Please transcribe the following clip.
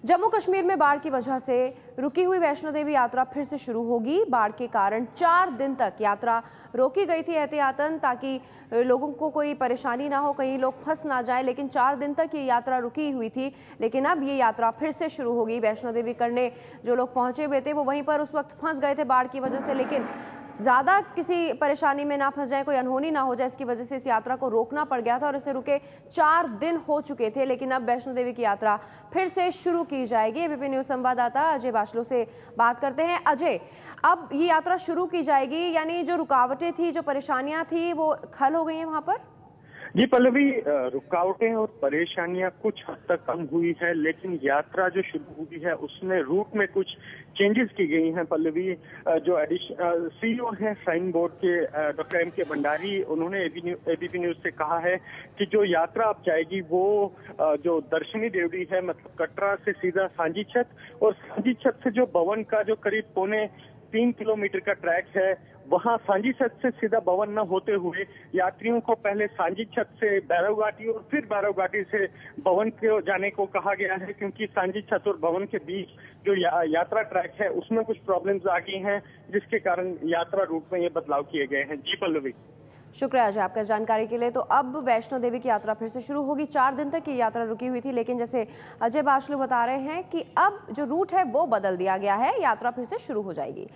जम्मू कश्मीर में बाढ़ की वजह से रुकी हुई वैष्णो देवी यात्रा फिर से शुरू होगी। बाढ़ के कारण 4 दिन तक यात्रा रोकी गई थी एहतियातन, ताकि लोगों को कोई परेशानी ना हो, कहीं लोग फंस ना जाए। लेकिन 4 दिन तक ये यात्रा रुकी हुई थी, लेकिन अब ये यात्रा फिर से शुरू होगी। वैष्णो देवी करने जो लोग पहुंचे हुए थे वो वहीं पर उस वक्त फंस गए थे बाढ़ की वजह से, लेकिन ज़्यादा किसी परेशानी में ना फंस जाए, कोई अनहोनी ना हो जाए, इसकी वजह से इस यात्रा को रोकना पड़ गया था और इसे रुके 4 दिन हो चुके थे। लेकिन अब वैष्णो देवी की यात्रा फिर से शुरू की जाएगी। एबीपी न्यूज़ संवाददाता अजय बाचलो से बात करते हैं। अजय, अब ये यात्रा शुरू की जाएगी, यानी जो रुकावटें थी, जो परेशानियां थी, वो हल हो गई हैं वहां पर? जी पल्लवी, रुकावटें और परेशानियां कुछ हद तक कम हुई है, लेकिन यात्रा जो शुरू हुई है उसमें रूट में कुछ चेंजेस की गई हैं। पल्लवी, जो सीईओ हैं साइन बोर्ड के डॉक्टर एम के भंडारी, उन्होंने एबीपी न्यूज से कहा है कि जो यात्रा अब जाएगी वो जो दर्शनी देवड़ी है, मतलब कटरा से सीधा सांची छत, और सांची छत से जो भवन का जो करीब 3.25 किलोमीटर का ट्रैक है, वहां सांची छत से सीधा भवन न होते हुए यात्रियों को पहले सांची छत से भैरव घाटी और फिर भैरव घाटी से भवन को जाने को कहा गया है, क्योंकि सांची छत और भवन के बीच जो यात्रा ट्रैक है उसमें कुछ प्रॉब्लम्स आ गई हैं, जिसके कारण यात्रा रूट में ये बदलाव किए गए हैं। जी पल्लवी, शुक्रिया अजय आपका जानकारी के लिए। तो अब वैष्णो देवी की यात्रा फिर से शुरू होगी। 4 दिन तक ये यात्रा रुकी हुई थी, लेकिन जैसे अजय बाचलो बता रहे हैं कि अब जो रूट है वो बदल दिया गया है, यात्रा फिर से शुरू हो जाएगी।